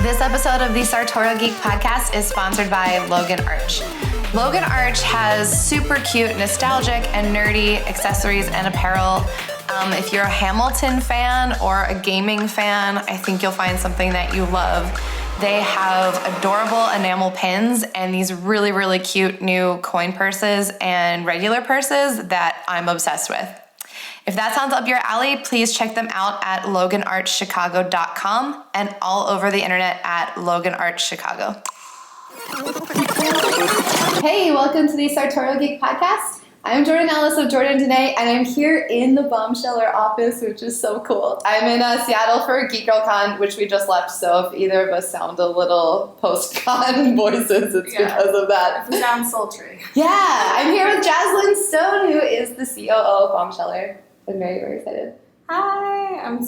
This episode of the Sartorial Geek podcast is sponsored by Logan Arch. Logan Arch has super cute, nostalgic, and nerdy accessories and apparel. If you're a Hamilton fan or a gaming fan, I think you'll find something that you love. They have adorable enamel pins and these really, really cute new coin purses and regular purses that I'm obsessed with. If that sounds up your alley, please check them out at loganarchchicago.com and all over the internet at loganarchchicago. Hey, welcome to the Sartorial Geek podcast. I'm Jordan Ellis of Jordan Today, and I'm here in the Bombsheller office, which is so cool. I'm in Seattle for Geek Girl Con, which we just left, so if either of us sound a little post-con voices, it's because of that. It sounds sultry. Yeah, I'm here with Jazzlyn Stone, who is the COO of Bombsheller. I'm very, very excited. Hi, I've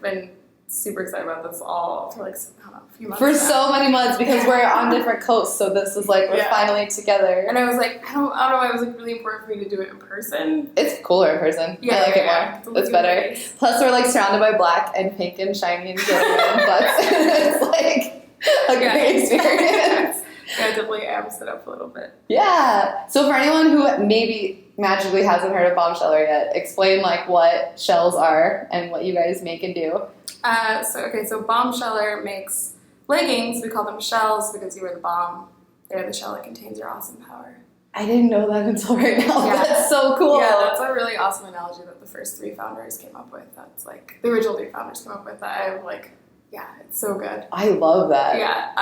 been super excited about this all for like, I don't know, a few months For now. so many months, because we're on different coasts, so this is like, we're finally together. And I was like, I don't know why it was like really important for me to do it in person. It's cooler in person. Yeah, I like it more. It's better. Plus, we're like surrounded by black and pink and shiny and glitter and butts. It's like a great experience. Yeah, definitely amps it up a little bit. Yeah. So for anyone who maybe magically hasn't heard of Bombsheller yet, explain like what shells are and what you guys make and do. So Bombsheller makes leggings. We call them shells because you are the bomb. They're the shell that contains your awesome power. I didn't know that until right now. Yeah. That's so cool. Yeah, that's a really awesome analogy that the first three founders came up with. That's like, the original three founders came up with that. I'm like, yeah, it's so good. I love that. Yeah,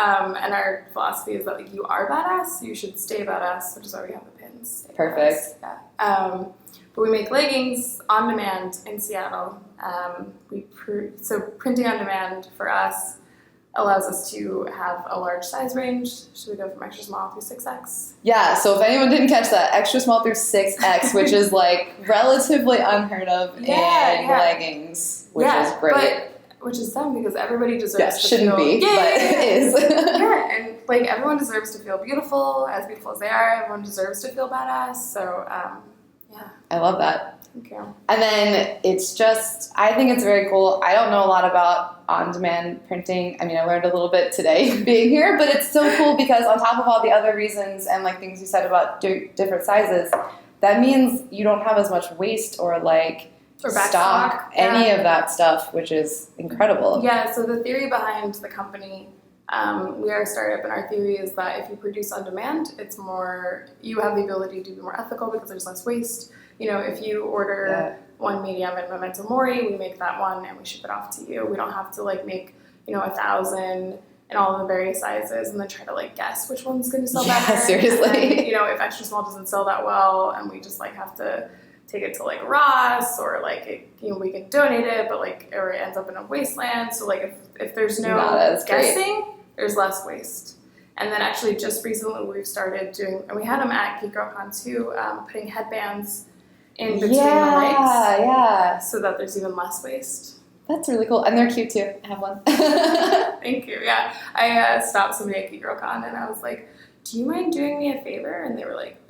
and our philosophy is that like you are badass, you should stay badass, which is why we have the pins. Stay Perfect. Badass. Yeah. But we make leggings on demand in Seattle. So printing on demand for us allows us to have a large size range. So we go from extra small through 6X. Yeah, so if anyone didn't catch that, extra small through 6X, which is like relatively unheard of in leggings, which is great. Which is dumb because everybody deserves to shouldn't feel... be, but it is. Yeah, and like everyone deserves to feel beautiful as they are. Everyone deserves to feel badass. So, yeah. I love that. Thank you. And then it's just, I think it's very cool. I don't know a lot about on-demand printing. I mean, I learned a little bit today being here, but it's so cool because on top of all the other reasons and like things you said about different sizes, that means you don't have as much waste or like stock, any of that stuff, which is incredible. Yeah, so the theory behind the company, we are a startup, and our theory is that if you produce on demand, it's more, you have the ability to be more ethical because there's less waste. You know, if you order one medium in Memento Mori, we make that one and we ship it off to you. We don't have to like make, 1,000 in all of the various sizes and then try to like guess which one's going to sell better. Yeah, seriously. And, if extra small doesn't sell that well, and we just like have to take it to like Ross or like we can donate it, but like or it ends up in a wasteland. So like if there's no guessing, there's less waste. And then actually just recently we've started doing, and we had them at Geek Girl Con too, putting headbands in between the legs. Yeah. So that there's even less waste. That's really cool. And they're cute too. I have one. Thank you. Yeah. I stopped somebody at Geek Girl Con and I was like, do you mind doing me a favor? And they were like,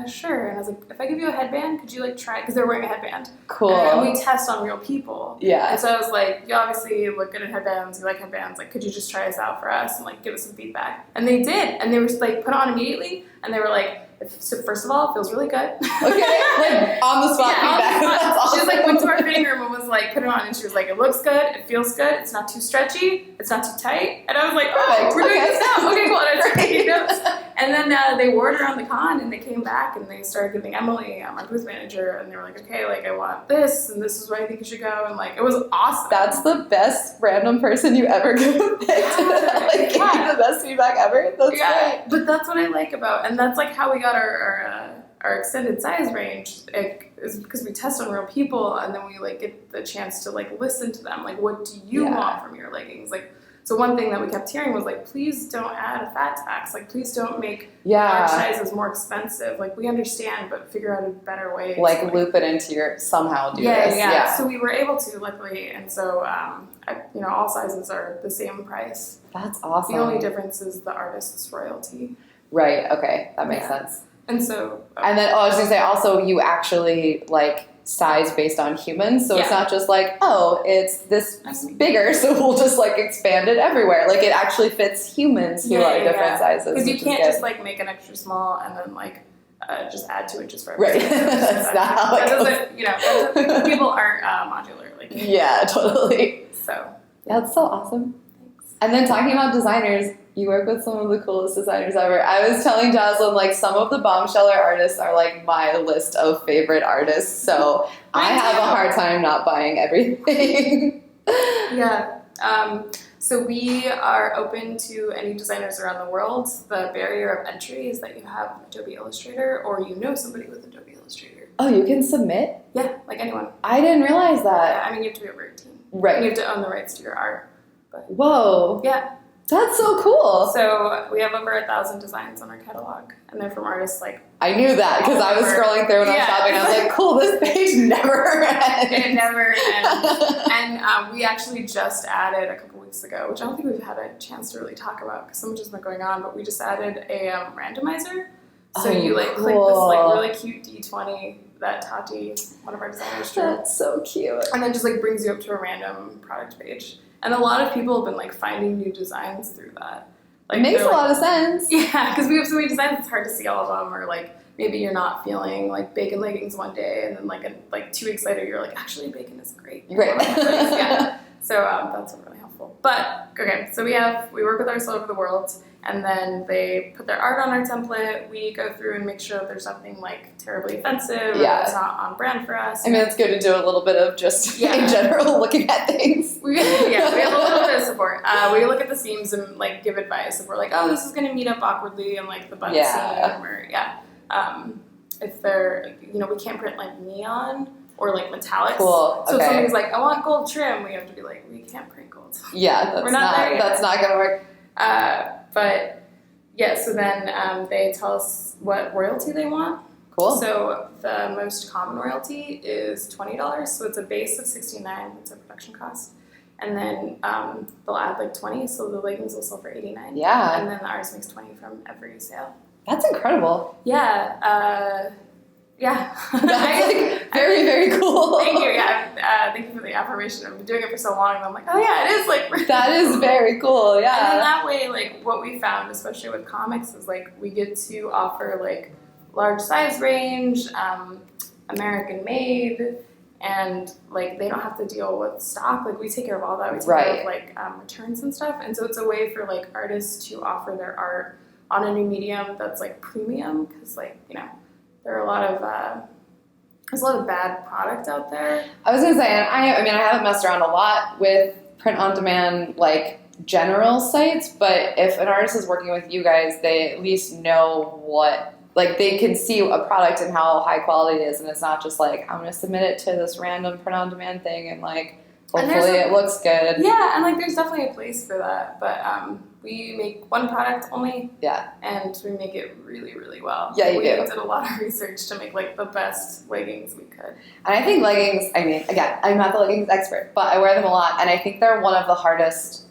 sure. And I was like, if I give you a headband, could you like try it? Because they're wearing a headband. Cool. And we test on real people. Yeah. And so I was like, you obviously look good at headbands. You like headbands. Like, could you just try this out for us and like give us some feedback? And they did. And they were like, put it on immediately. And they were like, so first of all, it feels really good. Okay, like on the spot feedback. That's awesome. She Awesome. was like, went to our fitting room and was like, put it on, and she was like, it looks good, it feels good, it's not too stretchy, it's not too tight. And I was like, oh, we're doing this now. Okay, cool. And I took taking notes. And then they wore it around the con, and they came back and they started giving Emily, my booth manager, and they were like, okay, like I want this, and this is where I think you should go, and like it was awesome. That's the best random person you ever could have picked. Like, give you the best feedback ever. That's great. But that's what I like about, and that's like how we got our extended size range is because we test on real people, and then we like get the chance to like listen to them. Like, what do you want from your leggings? Like, so one thing that we kept hearing was like, please don't add a fat tax. Like, please don't make large sizes more expensive. Like, we understand, but figure out a better way. Like loop it into your somehow do this. Yeah. So we were able to, luckily, and so all sizes are the same price. That's awesome. The only difference is the artist's royalty. Right. Okay, that makes sense. And so... And then, I was going to say, also, you actually, like, size based on humans. So it's Yeah. not just like, oh, it's this bigger, so we'll just like expand it everywhere. Like it actually fits humans who are different sizes. Because you which is can't good. just like make an extra small and then like just add 2 inches for Right. everything. That's not how it that goes. doesn't, that doesn't, people aren't modular. Like, Yeah, totally. So. That's so awesome. Thanks. And then talking about designers, you work with some of the coolest designers ever. I was telling Jazzlyn, like, some of the Bombsheller artists are, like, my list of favorite artists, so I have a hard time not buying everything. Yeah. So we are open to any designers around the world. The barrier of entry is that you have Adobe Illustrator or you know somebody with Adobe Illustrator. Oh, you can submit? Yeah, like anyone. I didn't realize that. Yeah, I mean, you have to be over 18. Right. And you have to own the rights to your art. But Whoa. yeah. That's so cool. So we have over 1,000 designs on our catalog, and they're from artists like. I knew that because I was scrolling through when I was shopping. I was like, cool, this page never ends. It never ends. And we actually just added a couple weeks ago, which I don't think we've had a chance to really talk about because so much has been going on, but we just added a randomizer. So you like click this like really cute D20 that Tati, one of our designers, drew. That's so cute. And then just like brings you up to a random product page. And a lot of people have been like finding new designs through that. Like, it makes a lot of sense. Yeah, because we have so many designs, it's hard to see all of them. Or like maybe you're not feeling like bacon leggings one day, and then like 2 weeks later you're like, actually bacon is great. Right. Yeah. So that's really helpful. But okay, so we work with artists all over the world, and then they put their art on our template. We go through and make sure that there's nothing like terribly offensive or it's not on brand for us. I mean, it's good to do a little bit of just in general looking at things. We have a little bit of support. We look at the seams and like give advice if we're like, oh, this is going to meet up awkwardly and like the button seam or if they're we can't print like neon or like metallics. Cool. So if somebody's like, I want gold trim, we have to be like, we can't print gold. Yeah, that's not going to work. But yeah, so then they tell us what royalty they want. Cool. So the most common royalty is $20. So it's a base of $69. That's our production cost. And then they'll add like 20. So the leggings will sell for $89. Yeah. And then the artist makes 20 from every sale. That's incredible. Yeah. That's like very, very cool. Thank you. Yeah. Thank you for the affirmation. I've been doing it for so long, and I'm like, oh yeah, it is like. That is very cool. Yeah. And then that way, like what we found, especially with comics, is like we get to offer like large size range, American made, and like they don't have to deal with stock. Like we take care of all that. We take care of like returns and stuff. And so it's a way for like artists to offer their art on a new medium that's like premium because like there are a lot of there's a lot of bad product out there. I was gonna say, I mean, I haven't messed around a lot with print on demand, like general sites, but if an artist is working with you guys, they at least know what, like they can see a product and how high quality it is, and it's not just like, I'm gonna submit it to this random print on demand thing and like, hopefully it looks good. Yeah, and like there's definitely a place for that, but we make one product only. Yeah. And we make it really, really well. Yeah, you we do. did a lot of research to make like the best leggings we could. And I think leggings, I mean, again, I'm not the leggings expert, but I wear them a lot, and I think they're one of the hardest.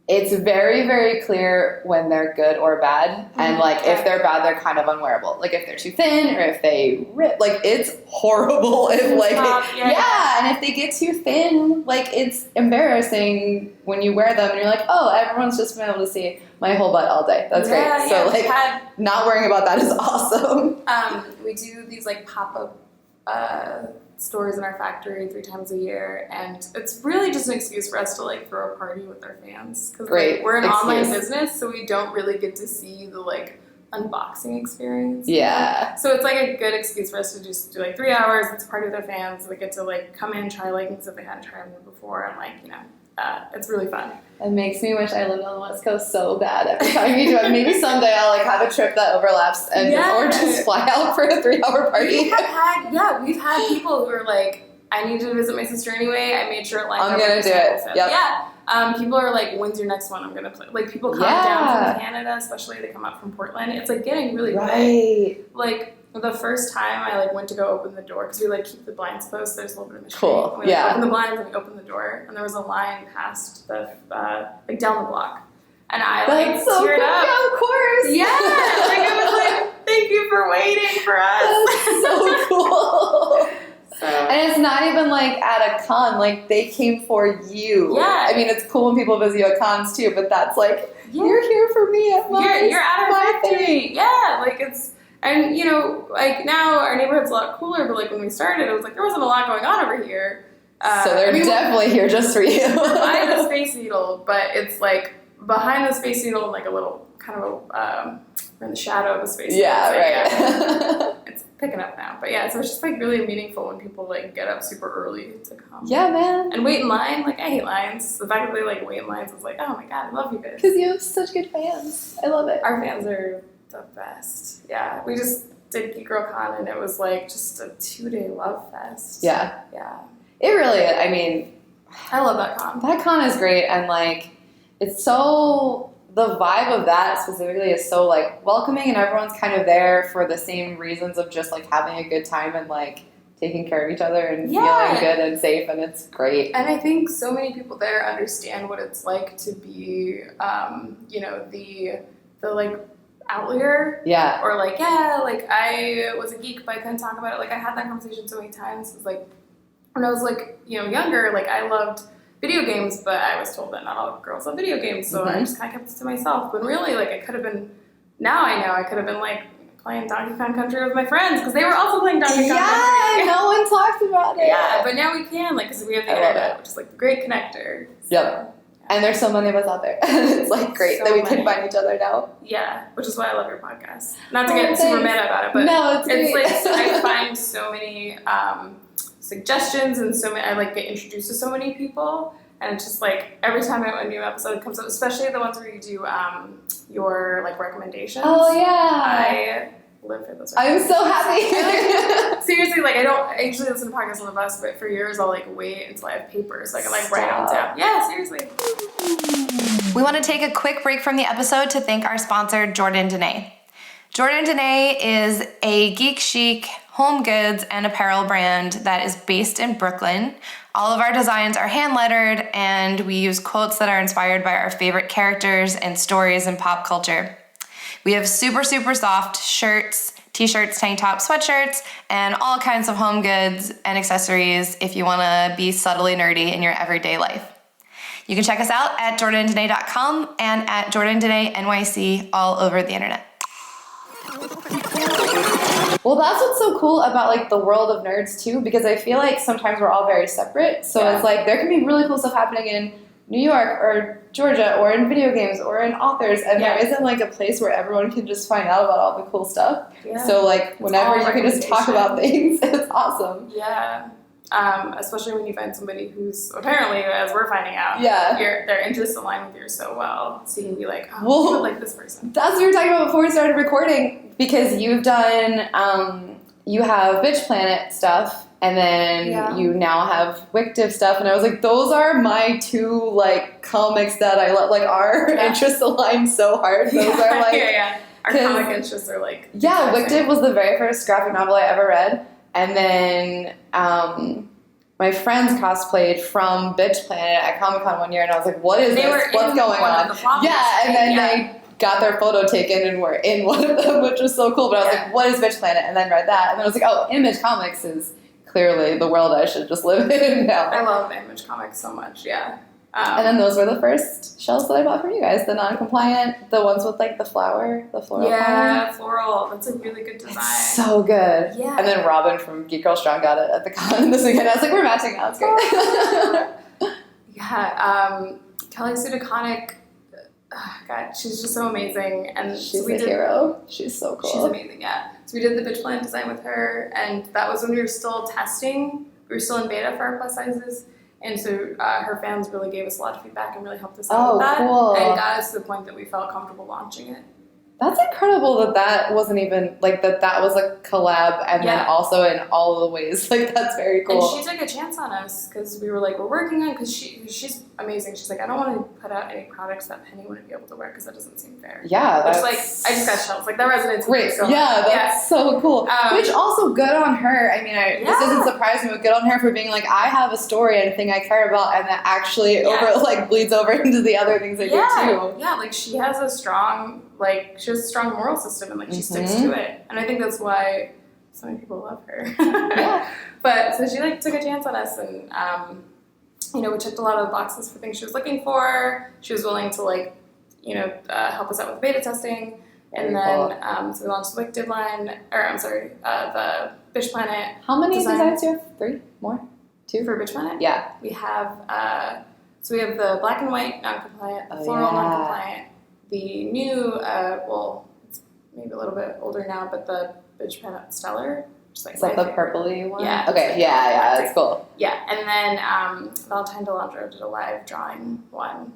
It's very, very clear when they're good or bad, and like if they're bad, they're kind of unwearable. Like if they're too thin or if they rip, like it's horrible. If like and if they get too thin, like it's embarrassing when you wear them and you're like, oh, everyone's just been able to see my whole butt all day. That's great. So like not worrying about that is awesome. We do these like pop-up stores in our factory 3 times a year, and it's really just an excuse for us to like throw a party with our fans because like, we're an online business, so we don't really get to see the like unboxing experience. Yeah. So it's like a good excuse for us to just do like 3 hours. It's a party with our fans. They get to like come in, try leggings if they hadn't tried them before, and like it's really fun. It makes me wish I lived on the West Coast so bad every time you do it. Maybe someday I'll like have a trip that overlaps and or just fly out for a 3-hour party. We've had people who are like, I need to visit my sister anyway. I made sure it lined up. I'm gonna do it. Yep. Yeah. People are like, when's your next one? I'm gonna play. Like people come down from Canada, especially they come up from Portland. It's like getting really big. Like the first time I like went to go open the door because we like keep the blinds closed. There's a little bit of mystery. Cool. We open the blinds and we open the door, and there was a line past the like down the block, and I like teared up. Yeah, of course. Yeah, like it was like, thank you for waiting for us. That's so cool. So, and it's not even like at a con, like they came for you. Yeah. I mean, it's cool when people visit you at cons too, but that's like, you're here for me at my you're at our my factory. thing. Yeah, like it's, and you know, like now our neighborhood's a lot cooler, but like when we started, it was like there wasn't a lot going on over here. So they're definitely here just for you. We're by the Space Needle, but it's like behind the Space Needle and like a little kind of we're in the shadow of the Space Needle. Yeah, so, right. Yeah, it's picking up now, but yeah, so it's just like really meaningful when people like get up super early to come. Yeah, man. And wait in line, like I hate lines. The fact that they like wait in lines is like, oh my god, I love you guys. Because you have such good fans. I love it. Our fans are the best. Yeah, we just did Geek Girl Con and it was like just a 2-day love fest. Yeah. Yeah. It really is. I mean, I love that con. that con is great, and like, it's so, the vibe of that specifically is so like welcoming, and everyone's kind of there for the same reasons of just like having a good time and like taking care of each other and feeling good and safe, and it's great. And I think so many people there understand what it's like to be, you know, the like outlier. Yeah. Or like, yeah, like I was a geek, but I couldn't talk about it. Like I had that conversation so many times. It's like, when I was like, you know, younger, like I loved video games, but I was told that not all girls love video games, so I just kind of kept it to myself. But really, like I could have been, now I know I could have been like playing Donkey Kong Country with my friends because they were also playing Donkey Kong Country. Yeah, no one talks about it. Yeah, but now we can, like, because we have the internet, which is like the great connector. So, Yep. And there's so many of us out there. It's like great So that we many. can find each other now. Yeah, which is why I love your podcast. Not to get super meta about it, but no, it's it's great. like I find so many suggestions and so many. I like get introduced to so many people, and it's just like every time a new episode comes up, especially the ones where you do your like recommendations. Oh yeah, I live for those. I'm so happy. Seriously, like I usually listen to podcasts on the bus, but for years I'll like wait until I have papers so I can like write them down. Yeah, seriously. We want to take a quick break from the episode to thank our sponsor, Jordan Dene. Jordan Dene is a geek chic home goods and apparel brand that is based in Brooklyn. All of our designs are hand lettered, and we use quotes that are inspired by our favorite characters and stories in pop culture. We have super, super soft shirts, t-shirts, tank tops, sweatshirts, and all kinds of home goods and accessories if you want to be subtly nerdy in your everyday life. You can check us out at jordandene.com and at jordandene NYC all over the internet. Well, that's what's so cool about like the world of nerds too, because I feel like sometimes we're all very separate. So it's like there can be really cool stuff happening in New York or Georgia or in video games or in authors, and there isn't like a place where everyone can just find out about all the cool stuff. Yeah. So like whenever you can just talk about things, it's awesome. Yeah. Especially when you find somebody who's apparently, as we're finding out, their interests align with yours so well. So you can be like, oh, I would like this person. That's what we were talking about before we started recording, because you've done, you have Bitch Planet stuff, and then you now have Wictive stuff, and I was like, those are my two, like, comics that I love. Like, our interests align so hard. Those are, like... Our comic interests are, like... Yeah, Wictive was the very first graphic novel I ever read. And then my friends cosplayed from Bitch Planet at Comic-Con one year, and I was like, what is this? What's going on? Yeah, and then they got their photo taken and were in one of them, which was so cool. But I was like, what is Bitch Planet? And then read that. And then I was like, oh, Image Comics is clearly the world I should just live in now. I love Image Comics so much, yeah. And then those were the first shells that I bought from you guys, the non-compliant, the ones with like the floral floral. That's a really good design. It's so good. Yeah. And then Robin from Geek Girls Strong got it at the con this weekend. I was like, we're matching now. It's great. Kelly Sudaconic, God, she's just so amazing. And she's a hero. She's so cool. She's amazing, yeah. So we did the Bitch Planet design with her, and that was when we were still testing. We were still in beta for our plus sizes. And so her fans really gave us a lot of feedback and really helped us out with that. Cool. And got us to the point that we felt comfortable launching it. That's incredible that wasn't even, like, that was a collab and then also in all the ways. Like, that's very cool. And she took a chance on us because we were like, we're working on, because she's amazing. She's like, I don't want to put out any products that Penny wouldn't be able to wear because that doesn't seem fair. Yeah, that's... Which, like, I just got chills. Like, that resonates with me so much. Yeah, that's so cool. Which also good on her. I mean, this doesn't surprise me, but good on her for being like, I have a story and a thing I care about, and that actually bleeds over into the other things I do too. Yeah, like, she has a strong, like, she has a strong moral system, and, like, she sticks to it. And I think that's why so many people love her. Yeah. But, so she, like, took a chance on us, and, you know, we checked a lot of the boxes for things she was looking for. She was willing to, like, you know, help us out with beta testing. And then, so we launched the Wicked line, or I'm sorry, the Bitch Planet. How many designs do you have? 3? More? 2? For Bitch Planet? Yeah. We have, so we have the black and white non-compliant, the floral non-compliant, the new, well, it's maybe a little bit older now, but the Bitch Planet Stellar. Just like is that the purpley one? Yeah. Okay, yeah, that's cool. Yeah, and then Valentine Delandro did a live drawing one.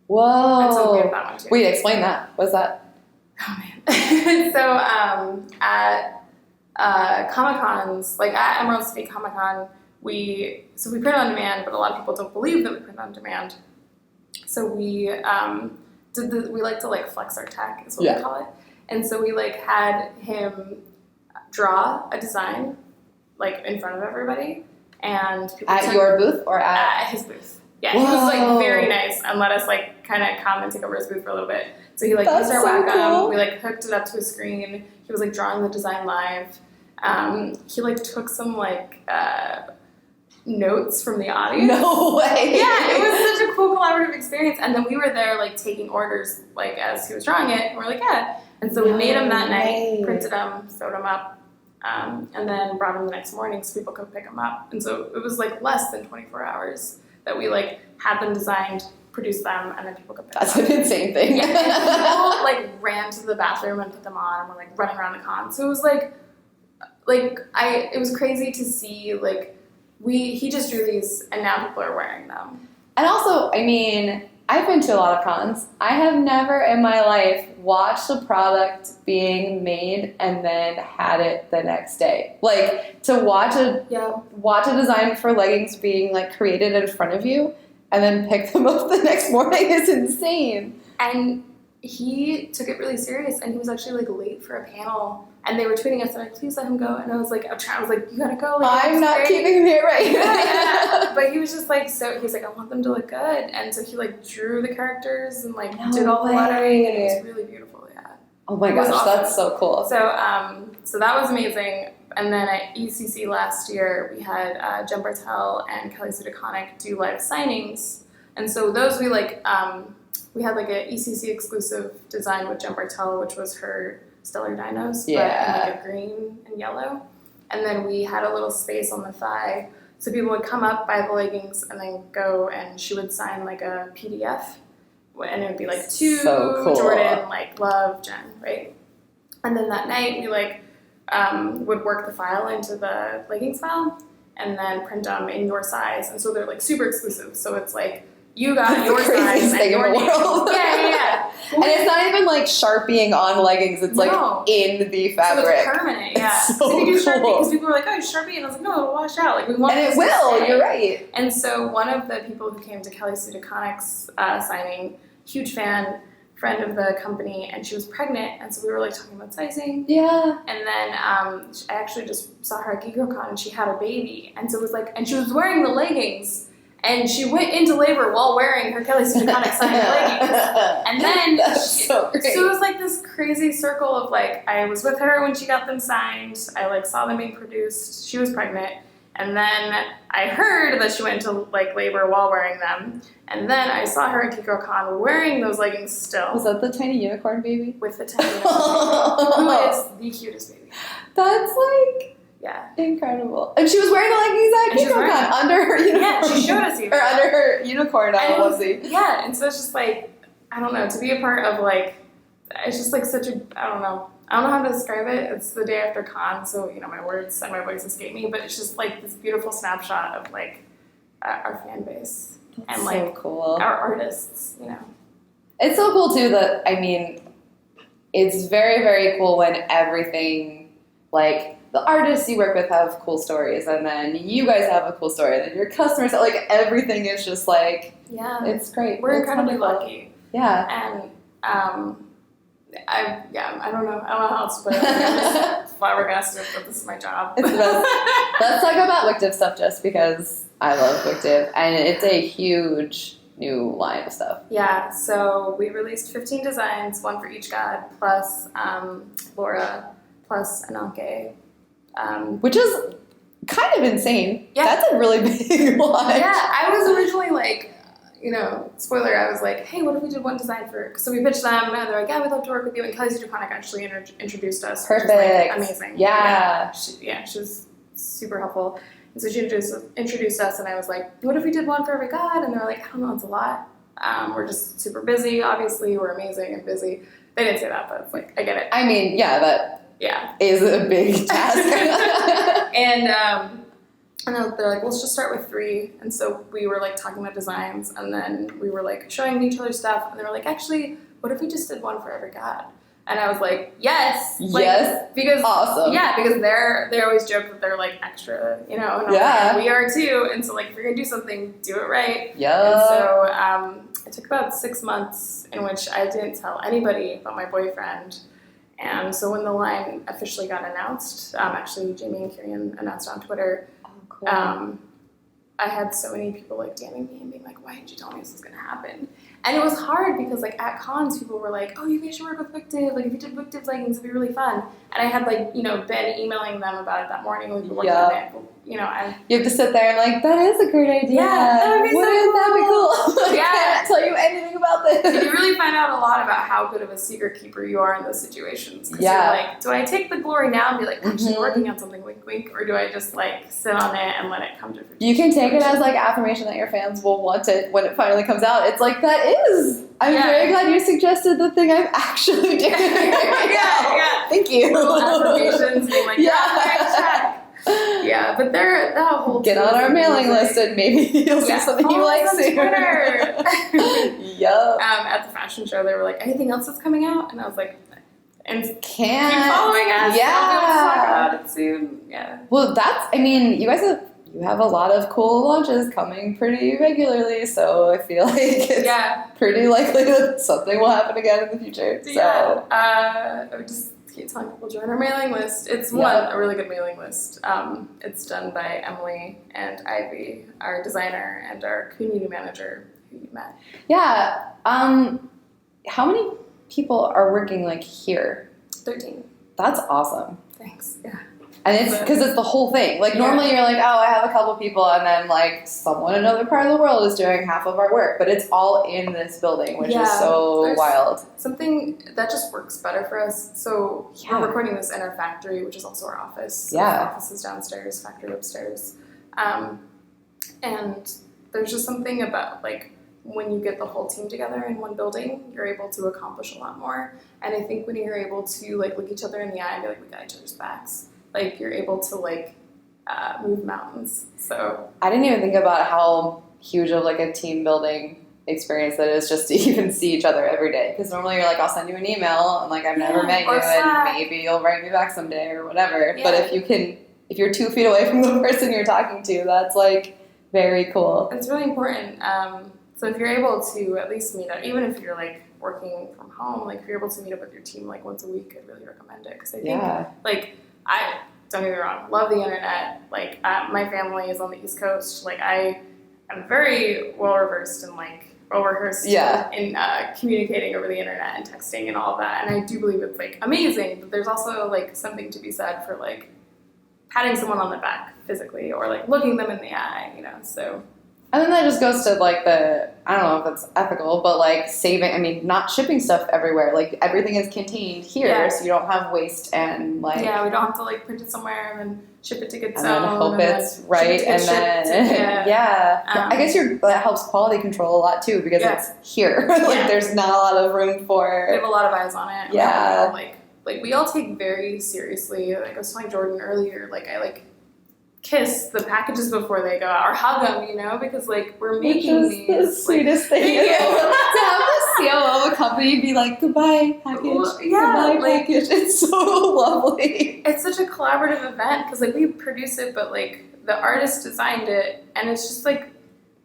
Whoa. And so we have that one too. Wait, explain that. What's that? Oh man. So at Comic-Cons, like at Emerald City Comic-Con, we print on demand, but a lot of people don't believe that we print on demand. So we we like to like flex our tech is what we call it. And so we like had him draw a design like in front of everybody, and people at your booth or at his booth. Yeah, Whoa. He was like very nice and let us like kind of come and take over his booth for a little bit. So he like used our Wacom. Cool. We like hooked it up to a screen. He was like drawing the design live. He like took some like notes from the audience. No way. Yeah, it was such a cool collaborative experience. And then we were there like taking orders like as he was drawing it. And we're like, yeah. And so we made them that night, printed them, sewed them up, and then brought them the next morning so people could pick them up. And so it was like less than 24 hours that we like had them designed, produced them, and then people could pick them up. That's an insane thing. Yeah, and people like ran to the bathroom and put them on and were like running around the con. So it was it was crazy to see like he just drew these and now people are wearing them. And also, I mean, I've been to a lot of cons. I have never in my life watched a product being made and then had it the next day. Like to watch a design for leggings being like created in front of you and then pick them up the next morning is insane. And he took it really serious, and he was actually like late for a panel. And they were tweeting us, like, please let him go. And I was like, you gotta go. Like, I'm not keeping it right. Yeah. But he was just like, he's like, I want them to look good. And so he like drew the characters and like did all the lettering, and it was really beautiful. Yeah. Oh my gosh, awesome. That's so cool. So that was amazing. And then at ECC last year, we had Jen Bartel and Kelly Sue DeConnick do live signings. And so those we like, we had like a ECC exclusive design with Jen Bartel, which was her Stellar Dinos, but in like a green and yellow. And then we had a little space on the thigh, so people would come up, buy the leggings, and then go, and she would sign like a PDF, and it would be like so cool. Jordan, like love Jen, right? And then that night we like would work the file into the leggings file, and then print them in your size, and so they're like super exclusive. So it's like you got your size and your name. Yeah. And it's not even like Sharpieing on leggings. It's like in the fabric. So it's permanent, yeah. So we do cool. Sharpie because people were like, oh, Sharpie. And I was like, no, it'll wash out. Like, we want and it will, you're right. And so one of the people who came to Kelly Sue DeConnick's signing, huge friend of the company, and she was pregnant. And so we were like talking about sizing. Yeah. And then I actually just saw her at Geek Girls and she had a baby. And so it was like, and she was wearing the leggings. And she went into labor while wearing her Kelly Sue DeConnick signed leggings. And then so it was like this crazy circle of like, I was with her when she got them signed. I like saw them being produced. She was pregnant. And then I heard that she went into like labor while wearing them. And then I saw her at Geek Girls wearing those leggings still. Was that the tiny unicorn baby? With the tiny unicorn baby. Who is the cutest baby. That's like... Yeah. Incredible. And she was wearing the leggings at Geek Girls under her unicorn. Yeah, she showed us even. Or under her unicorn onesie. Yeah, and so it's just like, I don't know, to be a part of like, it's just like such a, I don't know how to describe it. It's the day after con, so, you know, my words and my voice escape me, but it's just like this beautiful snapshot of like our fan base. That's and like so cool. Our artists, you know. It's so cool too that, I mean, it's very, very cool when everything, like, the artists you work with have cool stories, and then you guys have a cool story, and then your customers, like, everything is just like, it's great. We're incredibly lucky. Yeah. And, I don't know how else to put it. I'm just flabbergasted that this is my job. It's the best. Let's talk about Wictive stuff just because I love Wictive, and it's a huge new line of stuff? Yeah, so we released 15 designs, one for each god, plus Laura, plus Ananke. Which is kind of insane. Yeah. That's a really big launch. Yeah, I was originally like, spoiler, I was like, hey, what if we did one design for, so we pitched them, and they're like, yeah, we'd love to work with you, and Kelly Zuconic actually introduced us. Perfect. Which was, like, amazing. Yeah. She was super helpful. And so she introduced us, and I was like, what if we did one for every god? And they're like, I don't know, it's a lot. We're just super busy, obviously, we're amazing and busy. They didn't say that, but it's like, I get it. I mean, yeah, that is a big task. And they're like, well, let's just start with 3. And so we were like talking about designs, and then we were like showing each other stuff, and they were like, actually, what if we just did one for every god? And I was like, yes. Like, yes. Because awesome. Yeah, because they always joke that they're like extra, and yeah. we are too. And so like if you're gonna do something, do it right. Yeah. And so it took about 6 months in which I didn't tell anybody but my boyfriend. And so when the line officially got announced, actually Jamie and Kieran announced on Twitter. Oh, cool. I had so many people like DMing me and being like, why didn't you tell me this was gonna happen? And it was hard because like at cons people were like, oh, you guys should work with Wictiv. Like if you did Wictiv's leggings, it'd be really fun. And I had like, been emailing them about it that morning when we were working on it. And you have to sit there and like, that is a great idea. Yeah, that would be Wouldn't that be cool? Yeah. I can't tell you anything about this. And you really find out a lot about how good of a secret keeper you are in those situations. Because Yeah. you're like, do I take the glory now and be like, actually working on something, wink, wink, or do I just like sit on it and let it come to fruition? You can take it as like affirmation that your fans will want it when it finally comes out. It's like, that is. I'm very glad you suggested the thing I'm actually doing right now. Yeah. Thank you. Little affirmations being like, check. Yeah, but that whole get on our mailing list and maybe you'll see something you like soon. Yup. At the fashion show, they were like, anything else that's coming out? And I was like, and keep following us. Yeah. I'll be able to talk about it soon. Yeah. Well, you have a lot of cool launches coming pretty regularly, so I feel like it's pretty likely that something will happen again in the future. So I would just keep telling people join our mailing list. It's a really good mailing list. It's done by Emily and Ivy, our designer and our community manager who you met. Yeah. How many people are working like here? 13. That's awesome. Thanks. Yeah. And it's because it's the whole thing. Like normally you're like, oh, I have a couple people, and then like someone in another part of the world is doing half of our work, but it's all in this building, which is so wild. Something that just works better for us. So we're recording this in our factory, which is also our office. Yeah. Our office is downstairs, factory upstairs. And there's just something about like when you get the whole team together in one building, you're able to accomplish a lot more. And I think when you're able to like look each other in the eye and be like, we got each other's backs, like you're able to like move mountains. So I didn't even think about how huge of like a team building experience that is just to even see each other every day. Because normally you're like, I'll send you an email and like I've never met you and maybe you'll write me back someday or whatever. Yeah. But if you're 2 feet away from the person you're talking to, that's like very cool. It's really important. So if you're able to at least meet up, even if you're like working from home, like if you're able to meet up with your team like once a week, I'd really recommend it. Because I think like I don't get me wrong, love the internet. Like my family is on the East Coast. Like I am very well rehearsed in communicating over the internet and texting and all of that. And I do believe it's like amazing. But there's also like something to be said for like patting someone on the back physically or like looking them in the eye, so. And then that just goes to like I don't know if it's ethical, but like not shipping stuff everywhere. Like everything is contained here, so you don't have waste and like. Yeah, we don't have to like print it somewhere and then ship it to get and then hope it's right, and then I guess that helps quality control a lot too because it's here. Like there's not a lot of room for. We have a lot of eyes on it. Yeah, like we all take very seriously. Like I was telling Jordan earlier, like I like kiss the packages before they go out or hug them, because like we're making these the sweetest thing to have the COO of a company be like, goodbye package, goodbye package. It's so lovely. It's such a collaborative event because like we produce it, but like the artist designed it, and it's just like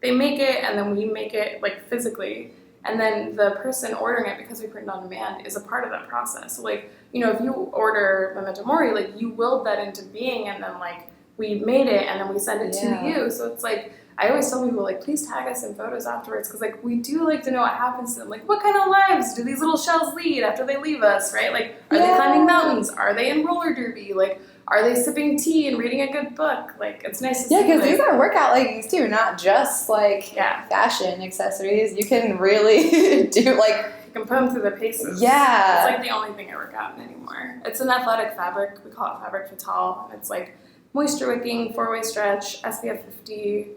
they make it and then we make it like physically, and then the person ordering it, because we print on demand, is a part of that process. So like if you order Memento Mori, like you willed that into being, and then like we made it and then we send it to you. So it's like I always tell people, like, please tag us in photos afterwards, because, like, we do like to know what happens to them. Like, what kind of lives do these little shells lead after they leave us, right? Like, are they climbing mountains? Are they in roller derby? Like, are they sipping tea and reading a good book? Like, it's nice to see. Yeah, because these are workout leggings too, not just like fashion accessories. You can really do like. You can put them through the paces. Yeah. It's like the only thing I work out in anymore. It's an athletic fabric. We call it fabric fatale. It's like moisture wicking, 4-way stretch, SPF 50.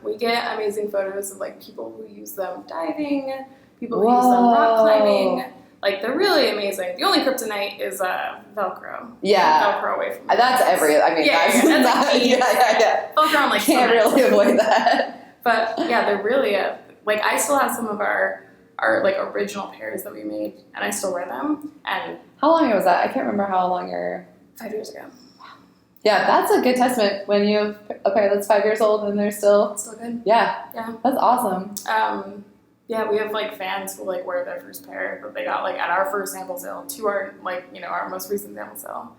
We get amazing photos of like people who use them diving, people who use them rock climbing. Like, they're really amazing. The only kryptonite is Velcro. Yeah. Velcro away from that's every. I mean, that's not, yeah. Velcro on like can't really avoid that. But yeah, they're really like, I still have some of our like original pairs that we made, and I still wear them. And how long ago was that? I can't remember how long you're. 5 years ago. Yeah, that's a good testament when you have a pair that's 5 years old and they're still good. Yeah. That's awesome. Yeah, we have like fans who like wear their first pair that they got like at our first sample sale to our like, you know, our most recent sample sale.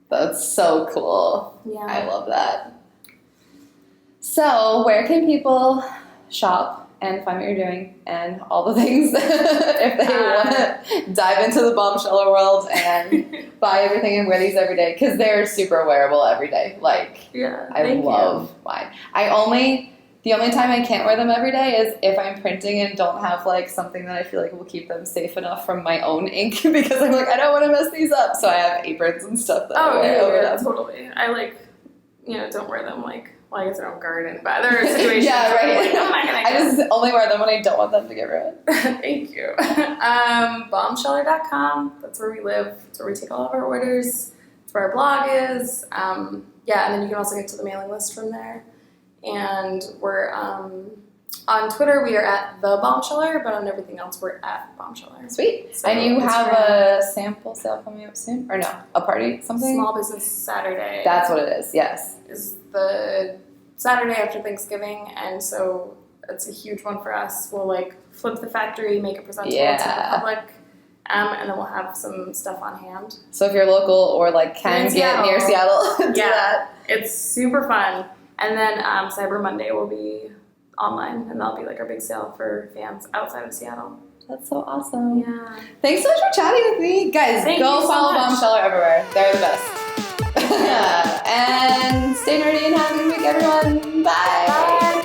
That's so cool. Yeah. I love that. So, where can people shop and find what you're doing and all the things if they want to dive into the Bombsheller world and buy everything and wear these every day? Because they're super wearable every day. Like, I love mine. The only time I can't wear them every day is if I'm printing and don't have like something that I feel like will keep them safe enough from my own ink, because I'm like, I don't want to mess these up. So I have aprons and stuff that I wear over them. Totally. I like, you know, don't wear them like, well, I guess I don't garden, but other situations. Yeah, right. Like, oh my God, I just only wear them when I don't want them to get ruined. Thank you. Bombsheller.com. That's where we live. That's where we take all of our orders. That's where our blog is. And then you can also get to the mailing list from there. And we're on Twitter, we are at the Bombsheller, but on everything else, we're at Bombsheller. Sweet. So and you have a sample sale coming up soon? Or no, a party, something? Small Business Saturday. That's what it is, yes. Is the Saturday after Thanksgiving, and so it's a huge one for us. We'll like flip the factory, make it presentable to the public, and then we'll have some stuff on hand. So if you're local or like can get near Seattle, do that. It's super fun. And then Cyber Monday will be online, and that'll be like our big sale for fans outside of Seattle. That's so awesome. Yeah. Thanks so much for chatting with me. Guys, go follow Bombsheller everywhere. They're the best. And stay nerdy and have a good week, everyone. Bye.